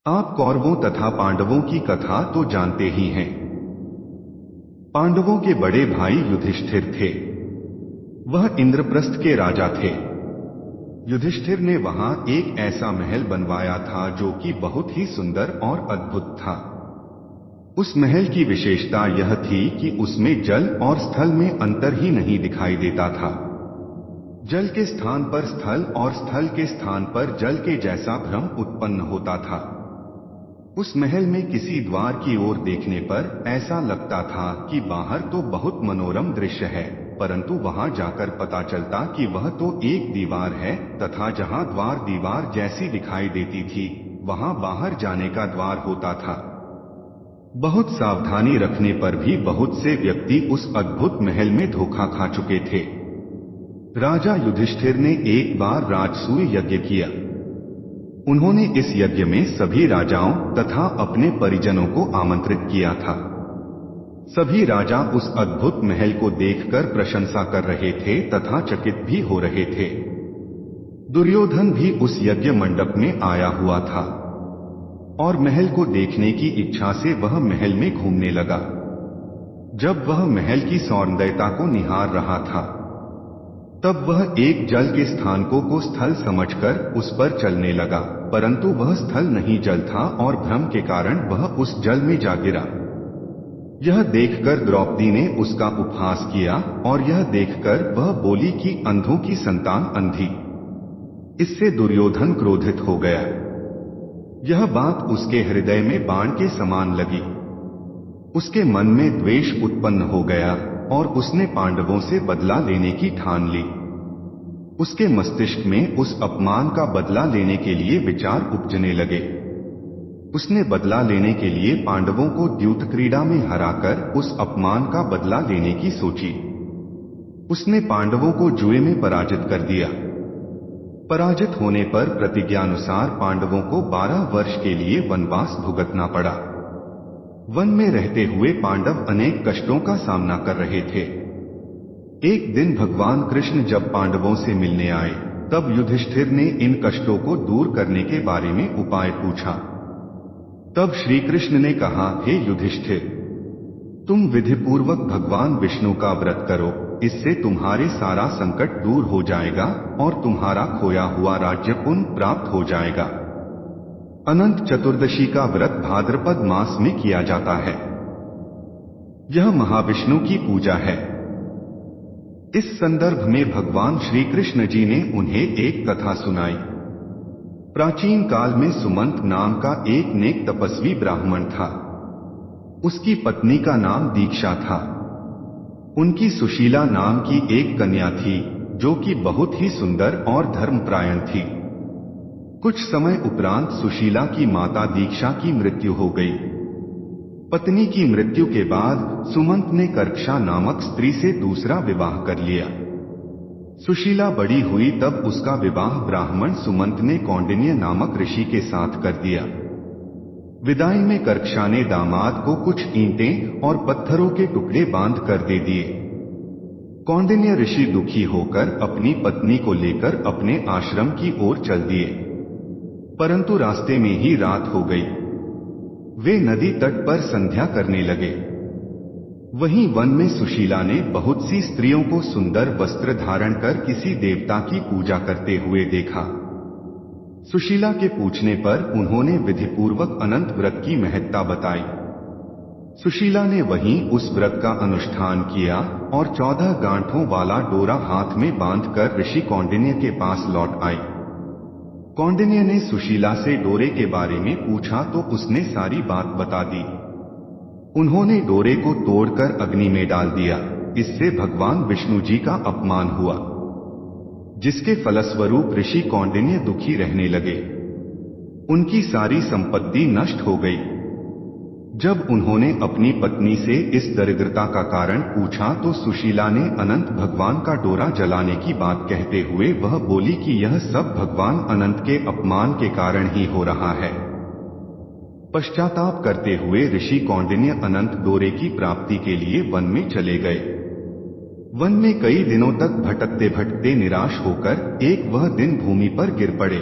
आप कौरवों तथा पांडवों की कथा तो जानते ही हैं। पांडवों के बड़े भाई युधिष्ठिर थे। वह इंद्रप्रस्थ के राजा थे। युधिष्ठिर ने वहां एक ऐसा महल बनवाया था जो कि बहुत ही सुंदर और अद्भुत था। उस महल की विशेषता यह थी कि उसमें जल और स्थल में अंतर ही नहीं दिखाई देता था। जल के स्थान पर स्थल और स्थल के स्थान पर जल के जैसा भ्रम उत्पन्न होता था। उस महल में किसी द्वार की ओर देखने पर ऐसा लगता था कि बाहर तो बहुत मनोरम दृश्य है, परंतु वहां जाकर पता चलता कि वह तो एक दीवार है तथा जहां द्वार दीवार जैसी दिखाई देती थी, वहां बाहर जाने का द्वार होता था। बहुत सावधानी रखने पर भी बहुत से व्यक्ति उस अद्भुत महल में धोखा खा चुके थे। राजा युधिष्ठिर ने एक बार राजसूय यज्ञ किया। उन्होंने इस यज्ञ में सभी राजाओं तथा अपने परिजनों को आमंत्रित किया था। सभी राजा उस अद्भुत महल को देखकर प्रशंसा कर रहे थे तथा चकित भी हो रहे थे। दुर्योधन भी उस यज्ञ मंडप में आया हुआ था और महल को देखने की इच्छा से वह महल में घूमने लगा। जब वह महल की सौंदर्यता को निहार रहा था, तब वह एक जल के स्थान को स्थल समझकर उस पर चलने लगा, परंतु वह स्थल नहीं जल था और भ्रम के कारण वह उस जल में जा गिरा। यह देखकर द्रौपदी ने उसका उपहास किया और यह देखकर वह बोली कि अंधों की संतान अंधी। इससे दुर्योधन क्रोधित हो गया। यह बात उसके हृदय में बाण के समान लगी। उसके मन में द्वेष उत्पन्न हो गया और उसने पांडवों से बदला लेने की ठान ली। उसके मस्तिष्क में उस अपमान का बदला लेने के लिए विचार उपजने लगे। उसने बदला लेने के लिए पांडवों को द्यूत क्रीड़ा में हराकर उस अपमान का बदला लेने की सोची। उसने पांडवों को जुए में पराजित कर दिया। पराजित होने पर प्रतिज्ञानुसार पांडवों को 12 वर्ष के लिए वनवास भुगतना पड़ा। वन में रहते हुए पांडव अनेक कष्टों का सामना कर रहे थे। एक दिन भगवान कृष्ण जब पांडवों से मिलने आए, तब युधिष्ठिर ने इन कष्टों को दूर करने के बारे में उपाय पूछा। तब श्री कृष्ण ने कहा, हे युधिष्ठिर, तुम विधिपूर्वक भगवान विष्णु का व्रत करो, इससे तुम्हारे सारा संकट दूर हो जाएगा और तुम्हारा खोया हुआ राज्य पुनः प्राप्त हो जाएगा। अनंत चतुर्दशी का व्रत भाद्रपद मास में किया जाता है। यह महाविष्णु की पूजा है। इस संदर्भ में भगवान श्री कृष्ण जी ने उन्हें एक कथा सुनाई। प्राचीन काल में सुमंत नाम का एक नेक तपस्वी ब्राह्मण था। उसकी पत्नी का नाम दीक्षा था। उनकी सुशीला नाम की एक कन्या थी, जो कि बहुत ही सुंदर और धर्मपरायण थी। कुछ समय उपरांत सुशीला की माता दीक्षा की मृत्यु हो गई। पत्नी की मृत्यु के बाद सुमंत ने कर्कशा नामक स्त्री से दूसरा विवाह कर लिया। सुशीला बड़ी हुई तब उसका विवाह ब्राह्मण सुमंत ने कौंडिन्य नामक ऋषि के साथ कर दिया। विदाई में कर्कशा ने दामाद को कुछ ईंटें और पत्थरों के टुकड़े बांध कर दे दिए। कौंडिन्य ऋषि दुखी होकर अपनी पत्नी को लेकर अपने आश्रम की ओर चल दिए, परंतु रास्ते में ही रात हो गई। वे नदी तट पर संध्या करने लगे। वहीं वन में सुशीला ने बहुत सी स्त्रियों को सुंदर वस्त्र धारण कर किसी देवता की पूजा करते हुए देखा। सुशीला के पूछने पर उन्होंने विधिपूर्वक अनंत व्रत की महत्ता बताई। सुशीला ने वहीं उस व्रत का अनुष्ठान किया और 14 गांठों वाला डोरा हाथ में बांधकर ऋषि कौंडिन्य के पास लौट आई। कौंडिन्य ने सुशीला से डोरे के बारे में पूछा तो उसने सारी बात बता दी। उन्होंने डोरे को तोड़कर अग्नि में डाल दिया। इससे भगवान विष्णु जी का अपमान हुआ, जिसके फलस्वरूप ऋषि कौंडिन्य दुखी रहने लगे। उनकी सारी संपत्ति नष्ट हो गई। जब उन्होंने अपनी पत्नी से इस दरिद्रता का कारण पूछा तो सुशीला ने अनंत भगवान का डोरा जलाने की बात कहते हुए वह बोली कि यह सब भगवान अनंत के अपमान के कारण ही हो रहा है। पश्चाताप करते हुए ऋषि कौंडिन्य अनंत डोरे की प्राप्ति के लिए वन में चले गए। वन में कई दिनों तक भटकते भटकते निराश होकर एक वह दिन भूमि पर गिर पड़े।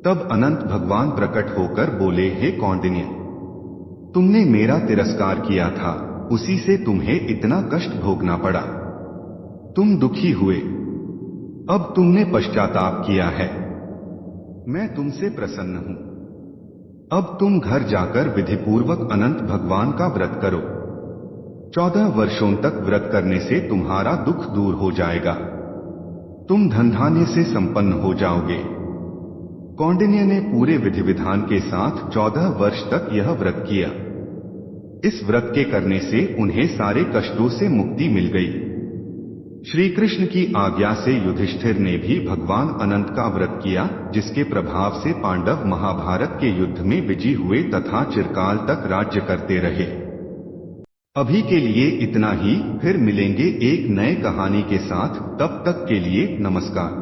तब अनंत भगवान प्रकट होकर बोले, हे कौंडिन्य, तुमने मेरा तिरस्कार किया था, उसी से तुम्हें इतना कष्ट भोगना पड़ा। तुम दुखी हुए, अब तुमने पश्चाताप किया है, मैं तुमसे प्रसन्न हूं। अब तुम घर जाकर विधिपूर्वक अनंत भगवान का व्रत करो। 14 वर्षों तक व्रत करने से तुम्हारा दुख दूर हो जाएगा, तुम धन धान्य से संपन्न हो जाओगे। कौंडिन्य ने पूरे विधि विधान के साथ 14 वर्ष तक यह व्रत किया। इस व्रत के करने से उन्हें सारे कष्टों से मुक्ति मिल गई। श्री कृष्ण की आज्ञा से युधिष्ठिर ने भी भगवान अनंत का व्रत किया, जिसके प्रभाव से पांडव महाभारत के युद्ध में विजयी हुए तथा चिरकाल तक राज्य करते रहे। अभी के लिए इतना ही, फिर मिलेंगे एक नए कहानी के साथ। तब तक के लिए नमस्कार।